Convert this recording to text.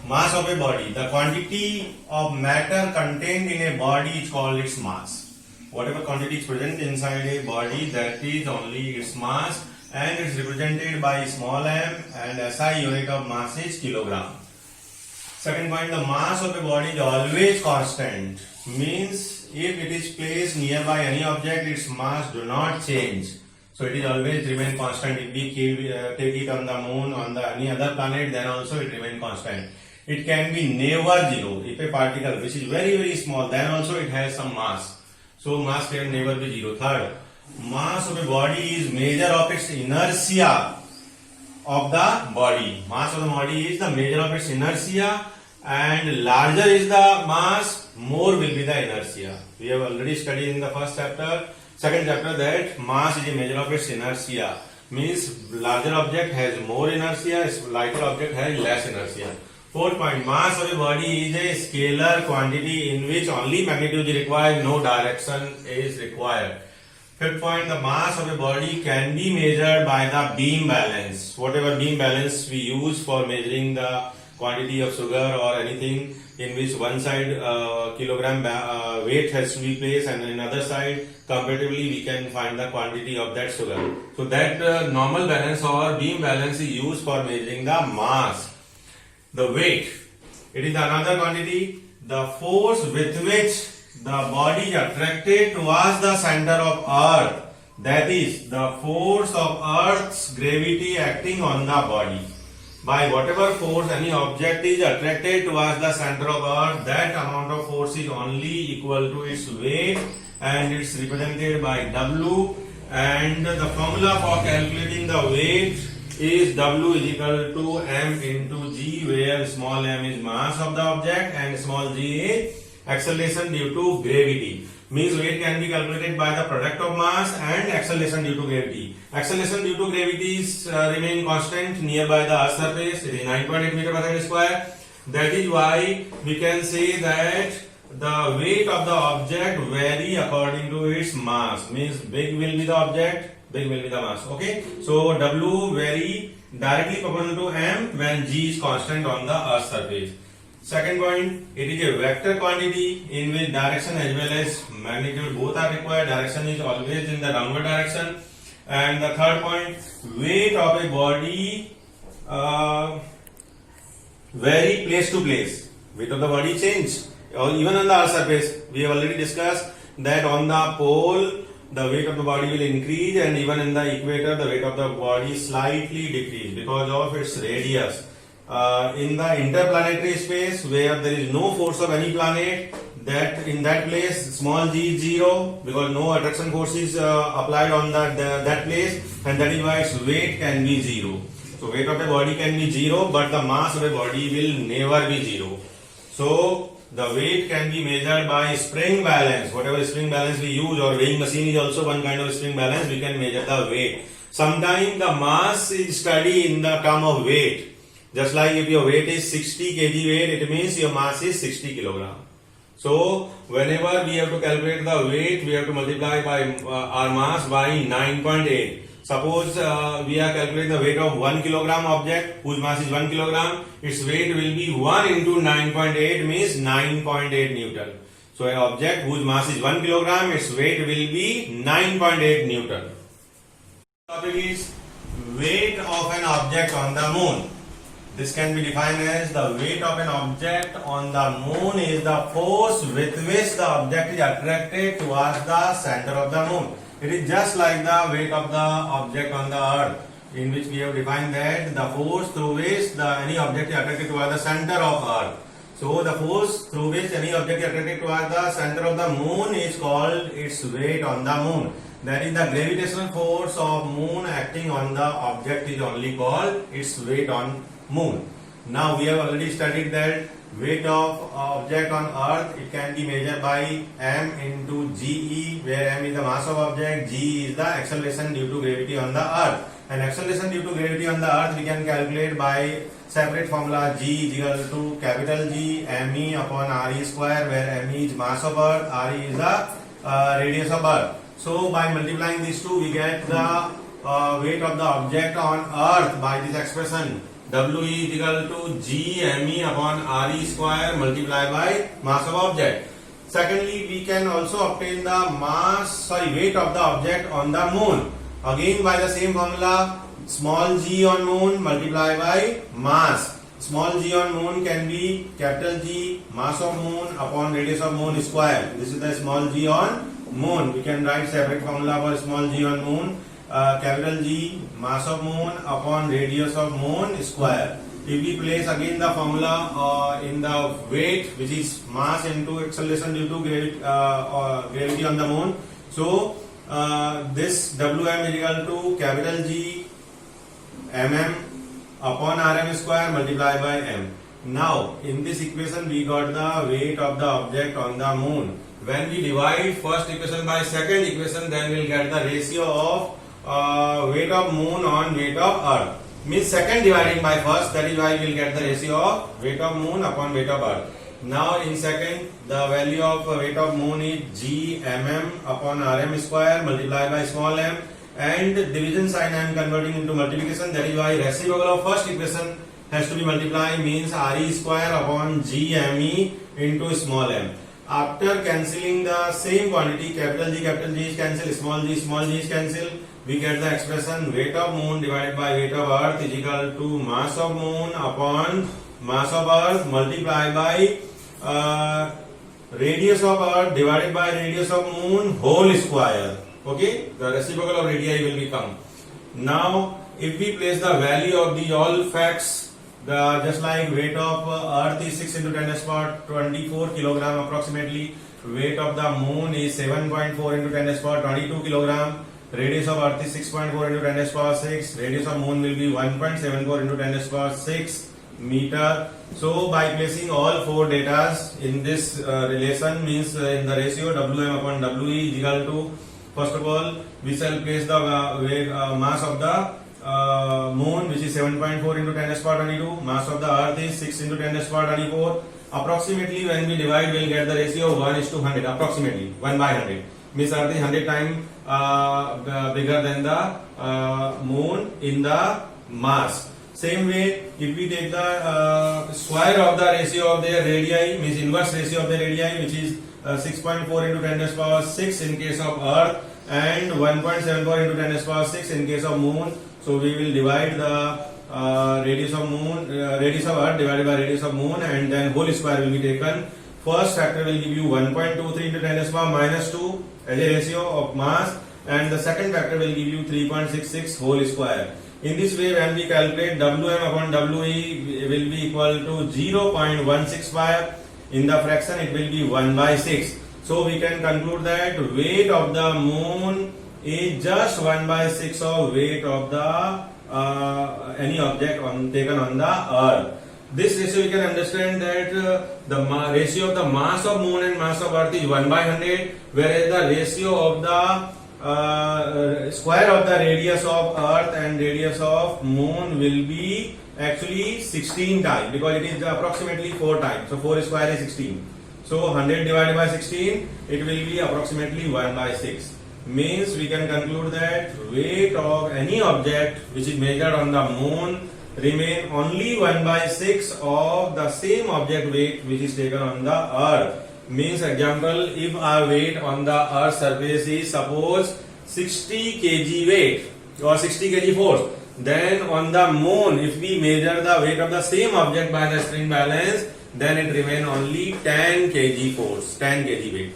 Mass of a body. The quantity of matter contained in a body is called its mass. Whatever quantity is present inside a body, that is only its mass, and it's represented by small m, and SI unit of mass is kilogram. Second point, the mass of a body is always constant. Means if it is placed nearby any object, its mass do not change. So it is always remain constant. If we take it on the moon, on the any other planet, then also it remain constant. It can be never zero. If a particle which is very small, then also it has some mass. So mass can never be zero. Third, mass of a body is measure of its inertia of the body. Mass of the body is the measure of its inertia, and larger is the mass, more will be the inertia. We have already studied in the second chapter that mass is a measure of its inertia. Means larger object has more inertia, lighter object has less inertia. Fourth point, mass of a body is a scalar quantity in which only magnitude is required, no direction is required. Fifth point, the mass of a body can be measured by the beam balance. Whatever beam balance we use for measuring the quantity of sugar or anything, in which one side kilogram weight has to be placed and another side comparatively we can find the quantity of that sugar. So that normal balance or beam balance is used for measuring the mass. The weight, it is another quantity. The force with which the body is attracted towards the center of earth, that is the force of earth's gravity acting on the body. By whatever force any object is attracted towards the center of earth, that amount of force is only equal to its weight, and it's represented by W, and the formula for calculating the weight is W is equal to m into g, where small m is mass of the object and small g is acceleration due to gravity. Means weight can be calculated by the product of mass and acceleration due to gravity. Acceleration due to gravity is remain constant nearby the earth surface. It is 9.8 meter per second square. That is why we can say that the weight of the object vary according to its mass. Means big will be the object, big will be the mass. Okay. So W vary directly proportional to m when g is constant on the earth surface. Second point, it is a vector quantity in which direction as well as magnitude both are required. Direction is always in the downward direction. And the third point, weight of a body vary place to place. Weight of the body change. Or even on the earth surface, we have already discussed that on the pole the weight of the body will increase, and even in the equator the weight of the body slightly decrease because of its radius. In the interplanetary space where there is no force of any planet, that in that place small g is zero because no attraction force is applied on that place, and that is why its weight can be zero. So weight of a body can be zero, but the mass of a body will never be zero. So the weight can be measured by spring balance. Whatever spring balance we use, or weighing machine is also one kind of spring balance, we can measure the weight. Sometimes the mass is studied in the term of weight. Just like if your weight is 60 kg weight, it means your mass is 60 kilogram. So whenever we have to calculate the weight, we have to multiply by our mass by 9.8. Suppose we are calculating the weight of 1 kilogram object whose mass is 1 kilogram, its weight will be 1 into 9.8 means 9.8 Newton. So an object whose mass is 1 kilogram, its weight will be 9.8 Newton. The topic is weight of an object on the moon. This can be defined as the weight of an object on the moon is the force with which the object is attracted towards the center of the moon. It is just like the weight of the object on the earth, in which we have defined that the force through which any object is attracted towards the center of earth. So the force through which any object is attracted towards the center of the moon is called its weight on the moon. That is, the gravitational force of moon acting on the object is only called its weight on moon. Now we have already studied that weight of object on earth, it can be measured by m into ge, where m is the mass of object, g is the acceleration due to gravity on the earth. And acceleration due to gravity on the earth we can calculate by separate formula. G is equal to capital G me upon re square, where me is mass of earth, re is the radius of earth. So by multiplying these two we get the weight of the object on earth by this expression. WE is equal to GME upon RE square multiplied by mass of object. Secondly, we can also obtain the weight of the object on the moon. Again by the same formula, small g on moon multiplied by mass. Small g on moon can be capital G mass of moon upon radius of moon square. This is the small g on moon. We can write separate formula for small g on moon. Capital G mass of moon upon radius of moon square. If we place again the formula in the weight, which is mass into acceleration due to gravity on the moon, so this Wm is equal to capital G mm upon Rm square multiplied by m. Now in this equation we got the weight of the object on the moon. When we divide first equation by second equation, then we'll get the ratio of weight of moon on weight of earth. Means second dividing by first, that is why we will get the ratio of weight of moon upon weight of earth. Now in second, the value of weight of moon is G mm upon Rm square multiplied by small m, and division sign I am converting into multiplication, that is why reciprocal of first equation has to be multiplied, means Re square upon Gme into small m. After cancelling the same quantity, capital G is cancelled, small g is cancelled, we get the expression weight of moon divided by weight of earth is equal to mass of moon upon mass of earth multiplied by radius of earth divided by radius of moon whole square. Okay, the reciprocal of radii will become. Now if we place the value of these all facts, just like weight of earth is 6 into 10 to the power 24 kilogram approximately, weight of the moon is 7.4 into 10 to the power 22 kilogram, radius of earth is 6.4 into 10 to the power 6, radius of moon will be 1.74 into 10 to the power 6 meter. So by placing all four datas in this relation, means in the ratio Wm upon We is equal to, first of all we shall place the mass of the moon, which is 7.4 into 10 to the power 22, mass of the earth is 6 into 10 to the power 24. Approximately when we divide, we will get the ratio 1:100, approximately 1 by 100. Means earth is 100 times bigger than the moon in the mass. Same way, if we take the square of the ratio of their radii, means inverse ratio of the radii, which is 6.4 into 10 to the power 6 in case of earth and 1.74 into 10 to the power 6 in case of moon. So we will divide the radius of earth divided by radius of moon, and then whole square will be taken. First factor will give you 1.23 into 10 to the power minus 2 as a ratio of mass, and the second factor will give you 3.66 whole square. In this way, when we calculate Wm upon We will be equal to 0.165. In the fraction it will be 1 by 6. So we can conclude that weight of the moon is just 1 by 6 of weight of the any object taken on the earth. This ratio we can understand that the ratio of the mass of moon and mass of earth is 1 by 100, whereas the ratio of the square of the radius of earth and radius of moon will be actually 16 times, because it is approximately 4 times. So 4 square is 16. So 100 divided by 16, it will be approximately 1 by 6. Means we can conclude that weight of any object which is measured on the moon remain only 1 by 6 of the same object weight which is taken on the earth. Means example, if our weight on the earth surface is suppose 60 kg weight or 60 kg force, then on the moon if we measure the weight of the same object by the spring balance, then it remain only 10 kg force, 10 kg weight.